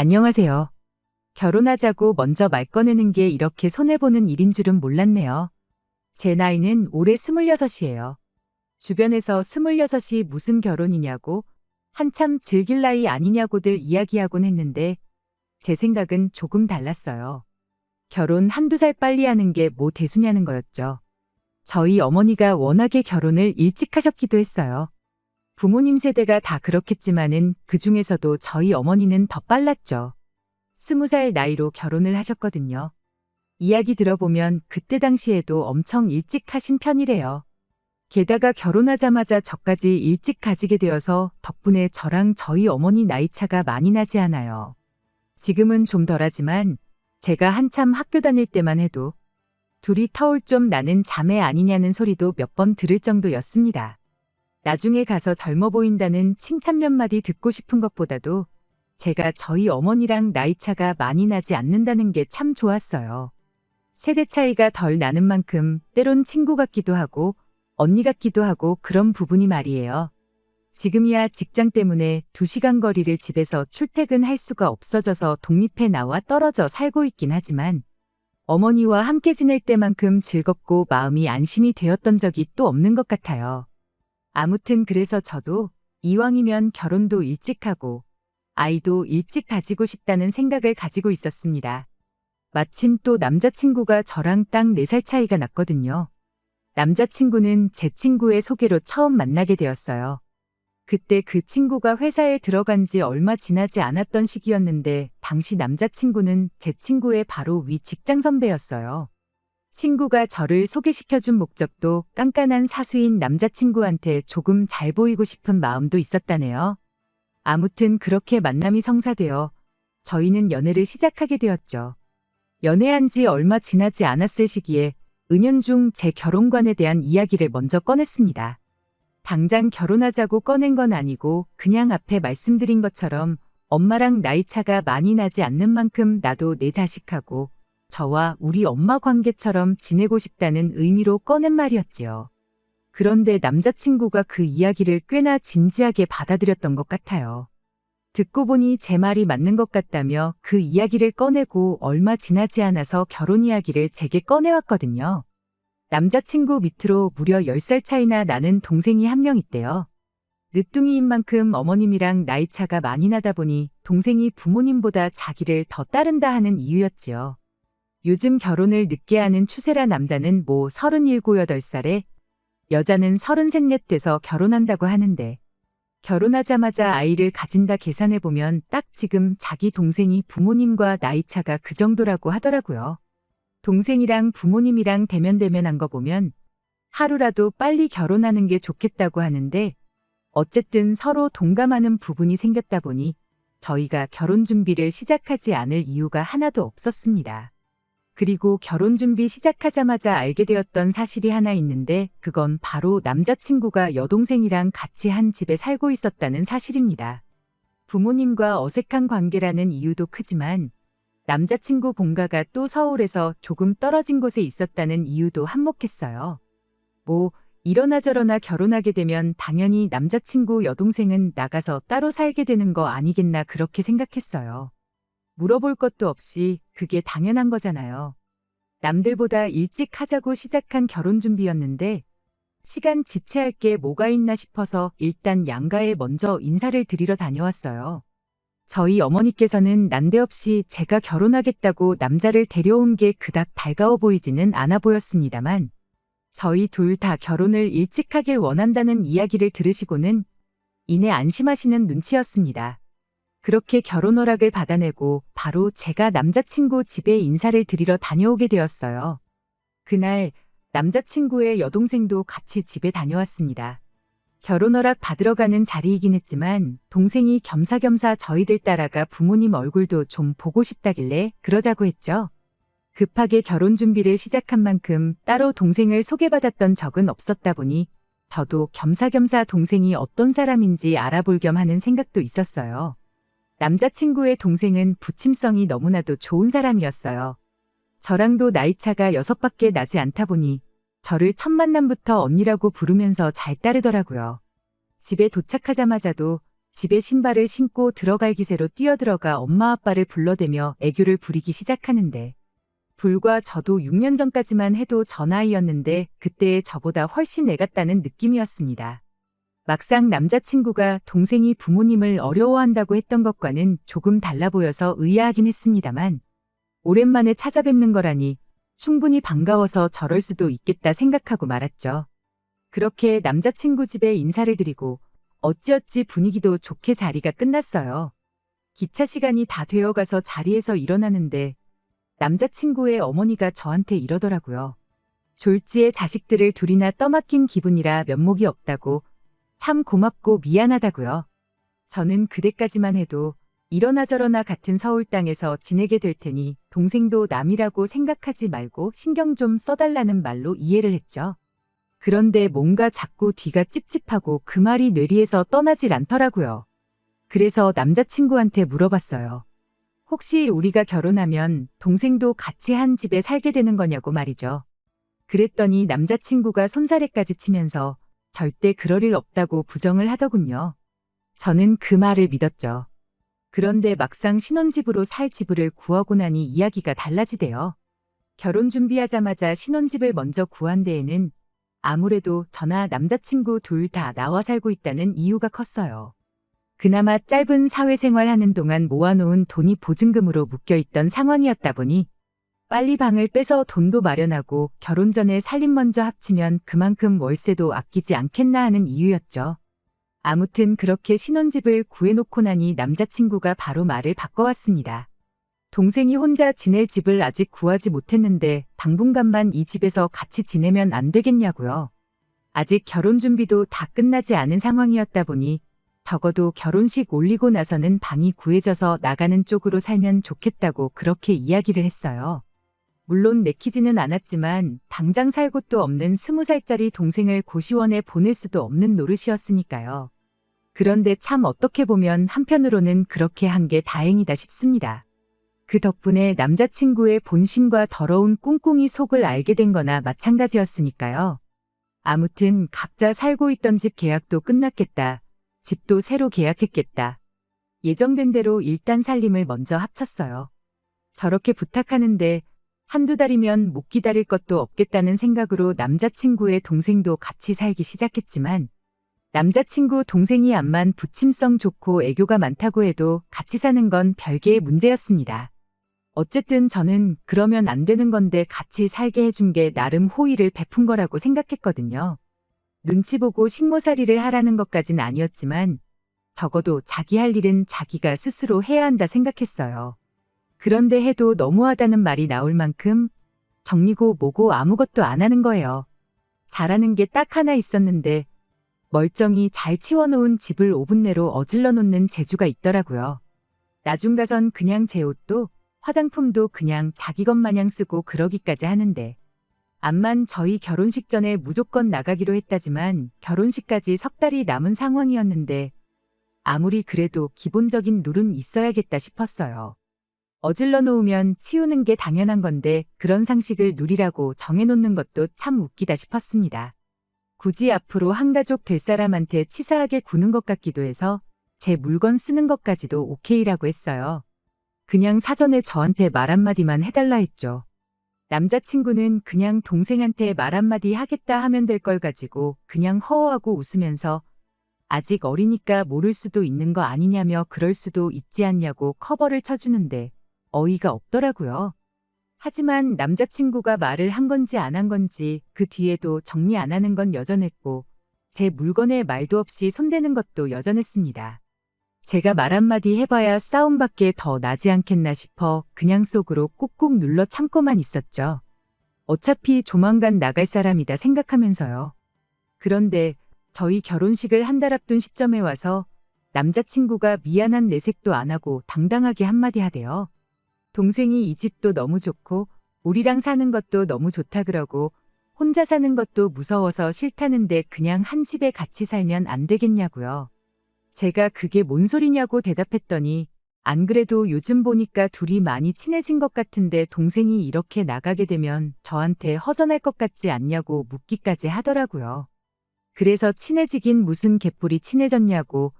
안녕하세요. 결혼하자고 먼저 말 꺼내는 게 이렇게 손해보는 일인 줄은 몰랐네요. 제 나이는 올해 26이에요. 주변에서 26이 무슨 결혼이냐고 한참 즐길 나이 아니냐고들 이야기하곤 했는데 제 생각은 조금 달랐어요. 결혼 한두 살 빨리 하는 게 뭐 대수냐는 거였죠. 저희 어머니가 워낙에 결혼을 일찍 하셨기도 했어요. 부모님 세대가 다 그렇겠지만은 그중에서도 저희 어머니는 더 빨랐죠. 20살 나이로 결혼을 하셨거든요. 이야기 들어보면 그때 당시에도 엄청 일찍 하신 편이래요. 게다가 결혼하자마자 저까지 일찍 가지게 되어서 덕분에 저랑 저희 어머니 나이 차가 많이 나지 않아요. 지금은 좀 덜하지만 제가 한참 학교 다닐 때만 해도 둘이 터울 좀 나는 자매 아니냐는 소리도 몇 번 들을 정도였습니다. 나중에 가서 젊어 보인다는 칭찬 몇 마디 듣고 싶은 것보다도 제가 저희 어머니랑 나이 차가 많이 나지 않는다는 게 참 좋았어요. 세대 차이가 덜 나는 만큼 때론 친구 같기도 하고 언니 같기도 하고 그런 부분이 말이에요. 지금이야 직장 때문에 2시간 거리를 집에서 출퇴근할 수가 없어져서 독립해 나와 떨어져 살고 있긴 하지만 어머니와 함께 지낼 때만큼 즐겁고 마음이 안심이 되었던 적이 또 없는 것 같아요. 아무튼 그래서 저도 이왕이면 결혼도 일찍 하고 아이도 일찍 가지고 싶다는 생각을 가지고 있었습니다. 마침 또 남자친구가 저랑 딱 4살 차이가 났거든요. 남자친구는 제 친구의 소개로 처음 만나게 되었어요. 그때 그 친구가 회사에 들어간 지 얼마 지나지 않았던 시기였는데 당시 남자친구는 제 친구의 바로 위 직장 선배였어요. 친구가 저를 소개시켜준 목적도 깐깐한 사수인 남자친구한테 조금 잘 보이고 싶은 마음도 있었다네요. 아무튼 그렇게 만남이 성사되어 저희는 연애를 시작하게 되었죠. 연애한 지 얼마 지나지 않았을 시기에 은연중 제 결혼관에 대한 이야기를 먼저 꺼냈습니다. 당장 결혼하자고 꺼낸 건 아니고 그냥 앞에 말씀드린 것처럼 엄마랑 나이 차가 많이 나지 않는 만큼 나도 내 자식하고 저와 우리 엄마 관계처럼 지내고 싶다는 의미로 꺼낸 말이었지요. 그런데 남자친구가 그 이야기를 꽤나 진지하게 받아들였던 것 같아요. 듣고 보니 제 말이 맞는 것 같다며 그 이야기를 꺼내고 얼마 지나지 않아서 결혼 이야기를 제게 꺼내왔거든요. 남자친구 밑으로 무려 10살 차이나 나는 동생이 한 명 있대요. 늦둥이인 만큼 어머님이랑 나이 차가 많이 나다 보니 동생이 부모님보다 자기를 더 따른다 하는 이유였지요. 요즘 결혼을 늦게 하는 추세라 남자는 뭐 37, 8살에 여자는 33, 4 돼서 결혼한다고 하는데 결혼하자마자 아이를 가진다 계산해보면 딱 지금 자기 동생이 부모님과 나이 차가 그 정도라고 하더라고요. 동생이랑 부모님이랑 대면대면한 거 보면 하루라도 빨리 결혼하는 게 좋겠다고 하는데 어쨌든 서로 동감하는 부분이 생겼다 보니 저희가 결혼 준비를 시작하지 않을 이유가 하나도 없었습니다. 그리고 결혼 준비 시작하자마자 알게 되었던 사실이 하나 있는데 그건 바로 남자친구가 여동생이랑 같이 한 집에 살고 있었다는 사실입니다. 부모님과 어색한 관계라는 이유도 크지만 남자친구 본가가 또 서울에서 조금 떨어진 곳에 있었다는 이유도 한몫했어요. 뭐 이러나 저러나 결혼하게 되면 당연히 남자친구 여동생은 나가서 따로 살게 되는 거 아니겠나 그렇게 생각했어요. 물어볼 것도 없이 그게 당연한 거잖아요. 남들보다 일찍 하자고 시작한 결혼 준비였는데 시간 지체할 게 뭐가 있나 싶어서 일단 양가에 먼저 인사를 드리러 다녀왔어요. 저희 어머니께서는 난데없이 제가 결혼하겠다고 남자를 데려온 게 그닥 달가워 보이지는 않아 보였습니다만 저희 둘 다 결혼을 일찍 하길 원한다는 이야기를 들으시고는 이내 안심하시는 눈치였습니다. 그렇게 결혼 허락을 받아내고 바로 제가 남자친구 집에 인사를 드리러 다녀오게 되었어요. 그날 남자친구의 여동생도 같이 집에 다녀왔습니다. 결혼 허락 받으러 가는 자리이긴 했지만 동생이 겸사겸사 저희들 따라가 부모님 얼굴도 좀 보고 싶다길래 그러자고 했죠. 급하게 결혼 준비를 시작한 만큼 따로 동생을 소개받았던 적은 없었다 보니 저도 겸사겸사 동생이 어떤 사람인지 알아볼 겸 하는 생각도 있었어요. 남자친구의 동생은 부침성이 너무나도 좋은 사람이었어요. 저랑도 나이 차가 6밖에 나지 않다 보니 저를 첫 만남부터 언니라고 부르면서 잘 따르더라고요. 집에 도착하자마자도 집에 신발을 신고 들어갈 기세로 뛰어들어가 엄마 아빠를 불러대며 애교를 부리기 시작하는데 불과 저도 6년 전까지만 해도 저 나이였는데 그때의 저보다 훨씬 애같다는 느낌이었습니다. 막상 남자친구가 동생이 부모님을 어려워한다고 했던 것과는 조금 달라 보여서 의아하긴 했습니다만 오랜만에 찾아뵙는 거라니 충분히 반가워서 저럴 수도 있겠다 생각하고 말았죠. 그렇게 남자친구 집에 인사를 드리고 어찌어찌 분위기도 좋게 자리가 끝났어요. 기차 시간이 다 되어가서 자리에서 일어나는데 남자친구의 어머니가 저한테 이러더라고요. 졸지에 자식들을 둘이나 떠맡긴 기분이라 면목이 없다고, 참 고맙고 미안하다고요. 저는 그때까지만 해도 이러나 저러나 같은 서울 땅에서 지내게 될 테니 동생도 남이라고 생각하지 말고 신경 좀 써달라는 말로 이해를 했죠. 그런데 뭔가 자꾸 뒤가 찝찝하고 그 말이 뇌리에서 떠나질 않더라고요. 그래서 남자친구한테 물어봤어요. 혹시 우리가 결혼하면 동생도 같이 한 집에 살게 되는 거냐고 말이죠. 그랬더니 남자친구가 손사래까지 치면서 절대 그럴 일 없다고 부정을 하더군요. 저는 그 말을 믿었죠. 그런데 막상 신혼집으로 살 지불을 구하고 나니 이야기가 달라지대요. 결혼 준비하자마자 신혼집을 먼저 구한 데에는 아무래도 저나 남자친구 둘 다 나와 살고 있다는 이유가 컸어요. 그나마 짧은 사회생활 하는 동안 모아놓은 돈이 보증금으로 묶여있던 상황이었다 보니 빨리 방을 빼서 돈도 마련하고 결혼 전에 살림 먼저 합치면 그만큼 월세도 아끼지 않겠나 하는 이유였죠. 아무튼 그렇게 신혼집을 구해놓고 나니 남자친구가 바로 말을 바꿔왔습니다. 동생이 혼자 지낼 집을 아직 구하지 못했는데 당분간만 이 집에서 같이 지내면 안 되겠냐고요. 아직 결혼 준비도 다 끝나지 않은 상황이었다 보니 적어도 결혼식 올리고 나서는 방이 구해져서 나가는 쪽으로 살면 좋겠다고 그렇게 이야기를 했어요. 물론 내키지는 않았지만 당장 살 곳도 없는 20살짜리 동생을 고시원에 보낼 수도 없는 노릇이었으니까요. 그런데 참 어떻게 보면 한편으로는 그렇게 한 게 다행이다 싶습니다. 그 덕분에 남자친구의 본심과 더러운 꿍꿍이 속을 알게 된 거나 마찬가지였으니까요. 아무튼 각자 살고 있던 집 계약도 끝났겠다. 집도 새로 계약했겠다. 예정된 대로 일단 살림을 먼저 합쳤어요. 저렇게 부탁하는데 한두 달이면 못 기다릴 것도 없겠다는 생각으로 남자친구의 동생도 같이 살기 시작했지만 남자친구 동생이 암만 부침성 좋고 애교가 많다고 해도 같이 사는 건 별개의 문제였습니다. 어쨌든 저는 그러면 안 되는 건데 같이 살게 해준 게 나름 호의를 베푼 거라고 생각했거든요. 눈치 보고 식모살이를 하라는 것까진 아니었지만 적어도 자기 할 일은 자기가 스스로 해야 한다 생각했어요. 그런데 해도 너무하다는 말이 나올 만큼 정리고 뭐고 아무것도 안 하는 거예요. 잘하는 게 딱 하나 있었는데 멀쩡히 잘 치워놓은 집을 5분 내로 어질러 놓는 재주가 있더라고요. 나중 가선 그냥 제 옷도 화장품도 그냥 자기 것 마냥 쓰고 그러기까지 하는데 암만 저희 결혼식 전에 무조건 나가기로 했다지만 결혼식까지 석 달이 남은 상황이었는데 아무리 그래도 기본적인 룰은 있어야겠다 싶었어요. 어질러 놓으면 치우는 게 당연한 건데 그런 상식을 누리라고 정해놓는 것도 참 웃기다 싶었습니다. 굳이 앞으로 한가족 될 사람한테 치사하게 구는 것 같기도 해서 제 물건 쓰는 것까지도 오케이라고 했어요. 그냥 사전에 저한테 말 한마디만 해달라 했죠. 남자친구는 그냥 동생한테 말 한마디 하겠다 하면 될 걸 가지고 그냥 허허하고 웃으면서 아직 어리니까 모를 수도 있는 거 아니냐며 그럴 수도 있지 않냐고 커버를 쳐주는데 어이가 없더라고요. 하지만 남자친구가 말을 한 건지 안 한 건지 그 뒤에도 정리 안 하는 건 여전했고 제 물건에 말도 없이 손대는 것도 여전했습니다. 제가 말 한마디 해봐야 싸움밖에 더 나지 않겠나 싶어 그냥 속으로 꾹꾹 눌러 참고만 있었죠. 어차피 조만간 나갈 사람이다 생각하면서요. 그런데 저희 결혼식을 한 달 앞둔 시점에 와서 남자친구가 미안한 내색도 안 하고 당당하게 한마디 하대요. 동생이 이 집도 너무 좋고 우리랑 사는 것도 너무 좋다 그러고 혼자 사는 것도 무서워서 싫다는데 그냥 한 집에 같이 살면 안 되겠냐고요. 제가 그게 뭔 소리냐고 대답했더니 안 그래도 요즘 보니까 둘이 많이 친해진 것 같은데 동생이 이렇게 나가게 되면 저한테 허전할 것 같지 않냐고 묻기까지 하더라고요. 그래서 친해지긴 무슨 개뿔이 친해졌냐고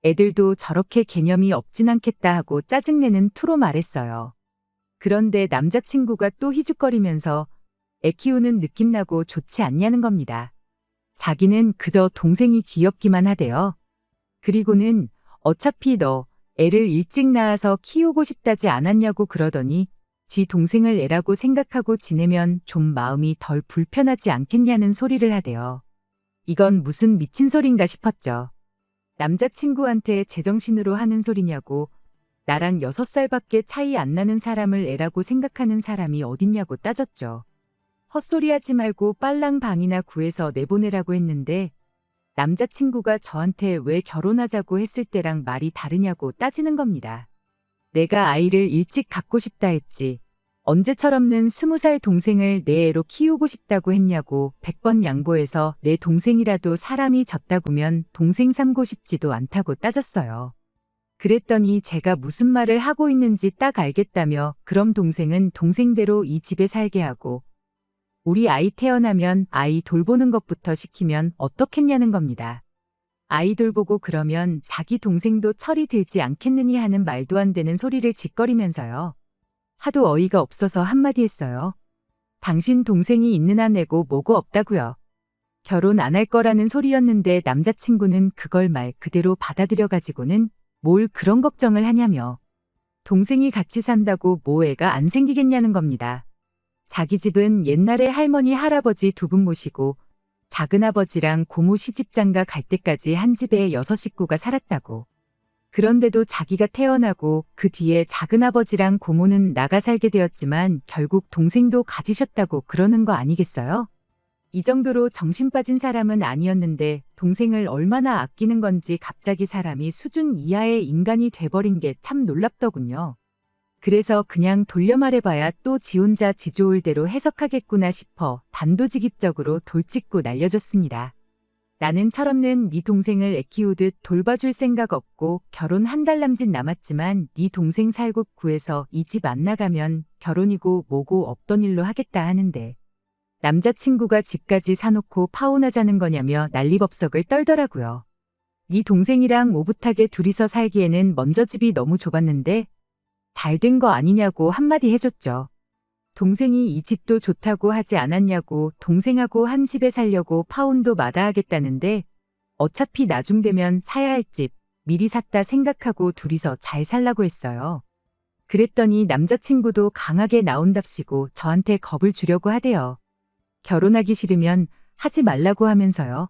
애들도 저렇게 개념이 없진 않겠다 하고 짜증내는 투로 말했어요. 그런데 남자친구가 또 희죽거리면서 애 키우는 느낌 나고 좋지 않냐는 겁니다. 자기는 그저 동생이 귀엽기만 하대요. 그리고는 어차피 너 애를 일찍 낳아서 키우고 싶다지 않았냐고 그러더니 지 동생을 애라고 생각하고 지내면 좀 마음이 덜 불편하지 않겠냐는 소리를 하대요. 이건 무슨 미친 소린가 싶었죠. 남자친구한테 제정신으로 하는 소리냐고, 나랑 6살밖에 차이 안 나는 사람을 애라고 생각하는 사람이 어딨냐고 따졌죠. 헛소리하지 말고 빨랑 방이나 구해서 내보내라고 했는데 남자친구가 저한테 왜 결혼하자고 했을 때랑 말이 다르냐고 따지는 겁니다. 내가 아이를 일찍 갖고 싶다 했지. 언제처럼는 20살 동생을 내 애로 키우고 싶다고 했냐고 100번 양보해서 내 동생이라도 사람이 졌다구면 동생 삼고 싶지도 않다고 따졌어요. 그랬더니 제가 무슨 말을 하고 있는지 딱 알겠다며 그럼 동생은 동생대로 이 집에 살게 하고 우리 아이 태어나면 아이 돌보는 것부터 시키면 어떻겠냐는 겁니다. 아이 돌보고 그러면 자기 동생도 철이 들지 않겠느니 하는 말도 안 되는 소리를 짓거리면서요. 하도 어이가 없어서 한마디 했어요. 당신 동생이 있는 한 애고 뭐고 없다고요. 결혼 안 할 거라는 소리였는데 남자친구는 그걸 말 그대로 받아들여 가지고는 뭘 그런 걱정을 하냐며 동생이 같이 산다고 뭐 애가 안 생기겠냐는 겁니다. 자기 집은 옛날에 할머니 할아버지 2분 모시고 작은아버지랑 고모 시집장가 갈 때까지 한 집에 6식구가 살았다고. 그런데도 자기가 태어나고 그 뒤에 작은아버지랑 고모는 나가 살게 되었지만 결국 동생도 가지셨다고 그러는 거 아니겠어요? 이 정도로 정신 빠진 사람은 아니었는데 동생을 얼마나 아끼는 건지 갑자기 사람이 수준 이하의 인간이 돼버린 게 참 놀랍더군요. 그래서 그냥 돌려 말해봐야 또 지 혼자 지 좋을 대로 해석하겠구나 싶어 단도직입적으로 돌직구 날려줬습니다. 나는 철없는 네 동생을 애 키우듯 돌봐줄 생각 없고 결혼 1달 남짓 남았지만 네 동생 살국 구해서 이 집 안 나가면 결혼이고 뭐고 없던 일로 하겠다 하는데 남자친구가 집까지 사놓고 파혼하자는 거냐며 난리법석을 떨더라고요. 네 동생이랑 오붓하게 둘이서 살기에는 먼저 집이 너무 좁았는데 잘 된 거 아니냐고 한마디 해줬죠. 동생이 이 집도 좋다고 하지 않았냐고 동생하고 한 집에 살려고 파혼도 마다하겠다는데 어차피 나중 되면 사야 할 집 미리 샀다 생각하고 둘이서 잘 살라고 했어요. 그랬더니 남자친구도 강하게 나온답시고 저한테 겁을 주려고 하대요. 결혼하기 싫으면 하지 말라고 하면서요.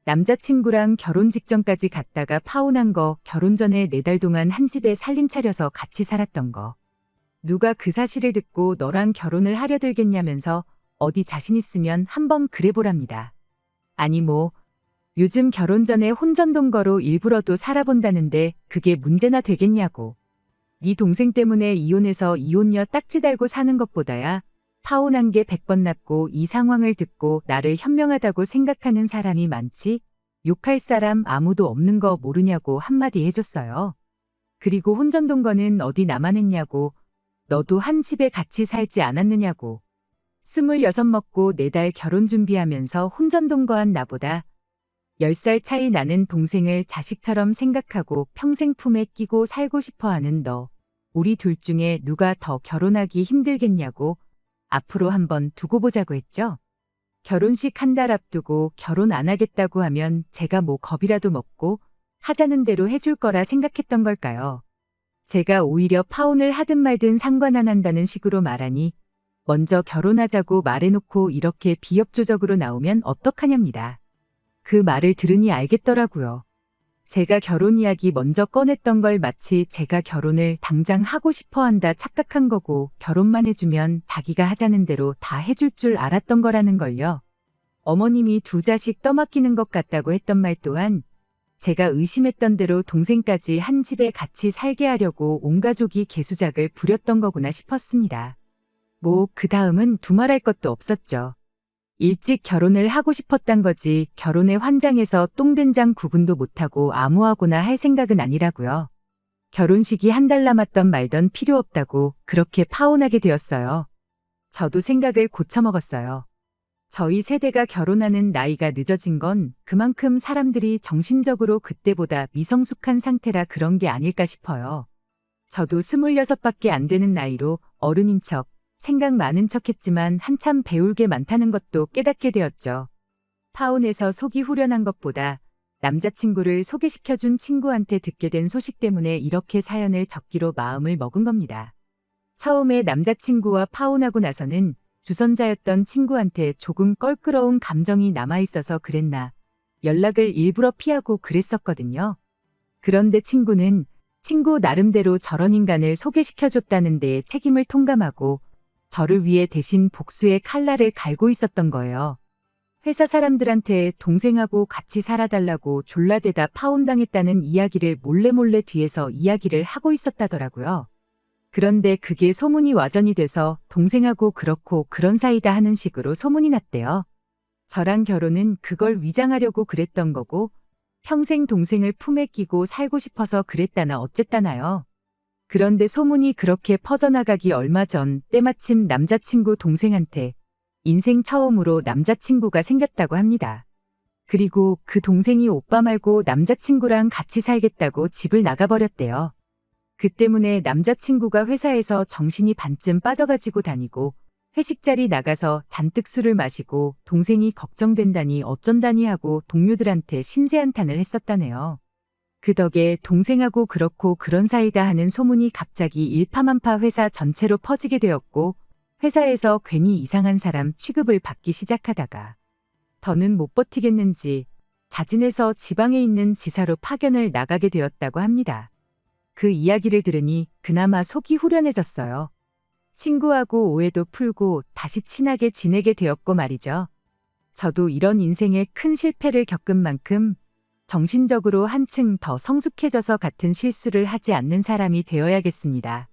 남자친구랑 결혼 직전까지 갔다가 파혼한 거 결혼 전에 4달 동안 한 집에 살림 차려서 같이 살았던 거. 누가 그 사실을 듣고 너랑 결혼을 하려 들겠냐면서 어디 자신 있으면 한번 그래보랍니다. 아니 뭐 요즘 결혼 전에 혼전동거로 일부러도 살아본다는데 그게 문제나 되겠냐고. 네 동생 때문에 이혼해서 이혼녀 딱지 달고 사는 것보다야 파혼한 게 100번 낫고 이 상황을 듣고 나를 현명하다고 생각하는 사람이 많지 욕할 사람 아무도 없는 거 모르냐고 한마디 해줬어요. 그리고 혼전동거는 어디 나만 했냐고 너도 한 집에 같이 살지 않았느냐고. 26 먹고 4달 결혼 준비하면서 혼전동거한 나보다 10살 차이 나는 동생을 자식처럼 생각하고 평생 품에 끼고 살고 싶어하는 너. 우리 둘 중에 누가 더 결혼하기 힘들겠냐고 앞으로 한번 두고 보자고 했죠. 결혼식 1달 앞두고 결혼 안 하겠다고 하면 제가 뭐 겁이라도 먹고 하자는 대로 해줄 거라 생각했던 걸까요? 제가 오히려 파혼을 하든 말든 상관 안 한다는 식으로 말하니 먼저 결혼하자고 말해놓고 이렇게 비협조적으로 나오면 어떡하냐입니다. 그 말을 들으니 알겠더라고요. 제가 결혼 이야기 먼저 꺼냈던 걸 마치 제가 결혼을 당장 하고 싶어 한다 착각한 거고 결혼만 해주면 자기가 하자는 대로 다 해줄 줄 알았던 거라는 걸요. 어머님이 2 자식 떠맡기는 것 같다고 했던 말 또한 제가 의심했던 대로 동생까지 한 집에 같이 살게 하려고 온 가족이 개수작을 부렸던 거구나 싶었습니다. 뭐 그 다음은 두말할 것도 없었죠. 일찍 결혼을 하고 싶었단 거지 결혼에 환장해서 똥된장 구분도 못하고 아무하고나 할 생각은 아니라고요. 결혼식이 1달 남았던 말던 필요 없다고 그렇게 파혼하게 되었어요. 저도 생각을 고쳐먹었어요. 저희 세대가 결혼하는 나이가 늦어진 건 그만큼 사람들이 정신적으로 그때보다 미성숙한 상태라 그런 게 아닐까 싶어요. 저도 26밖에 안 되는 나이로 어른인 척, 생각 많은 척 했지만 한참 배울 게 많다는 것도 깨닫게 되었죠. 파혼해서 속이 후련한 것보다 남자친구를 소개시켜준 친구한테 듣게 된 소식 때문에 이렇게 사연을 적기로 마음을 먹은 겁니다. 처음에 남자친구와 파혼하고 나서는 주선자였던 친구한테 조금 껄끄러운 감정이 남아있어서 그랬나 연락을 일부러 피하고 그랬었거든요. 그런데 친구는 친구 나름대로 저런 인간을 소개시켜줬다는 데에 책임을 통감하고 저를 위해 대신 복수의 칼날을 갈고 있었던 거예요. 회사 사람들한테 동생하고 같이 살아달라고 졸라대다 파혼당했다는 이야기를 몰래 뒤에서 이야기를 하고 있었다더라고요. 그런데 그게 소문이 와전이 돼서 동생하고 그렇고 그런 사이다 하는 식으로 소문이 났대요. 저랑 결혼은 그걸 위장하려고 그랬던 거고 평생 동생을 품에 끼고 살고 싶어서 그랬다나 어쨌다나요. 그런데 소문이 그렇게 퍼져나가기 얼마 전 때마침 남자친구 동생한테 인생 처음으로 남자친구가 생겼다고 합니다. 그리고 그 동생이 오빠 말고 남자친구랑 같이 살겠다고 집을 나가버렸대요. 그 때문에 남자친구가 회사에서 정신이 반쯤 빠져가지고 다니고 회식 자리 나가서 잔뜩 술을 마시고 동생이 걱정된다니 어쩐다니 하고 동료들한테 신세한탄을 했었다네요. 그 덕에 동생하고 그렇고 그런 사이다 하는 소문이 갑자기 일파만파 회사 전체로 퍼지게 되었고 회사에서 괜히 이상한 사람 취급을 받기 시작하다가 더는 못 버티겠는지 자진해서 지방에 있는 지사로 파견을 나가게 되었다고 합니다. 그 이야기를 들으니 그나마 속이 후련해졌어요. 친구하고 오해도 풀고 다시 친하게 지내게 되었고 말이죠. 저도 이런 인생의 큰 실패를 겪은 만큼 정신적으로 한층 더 성숙해져서 같은 실수를 하지 않는 사람이 되어야겠습니다.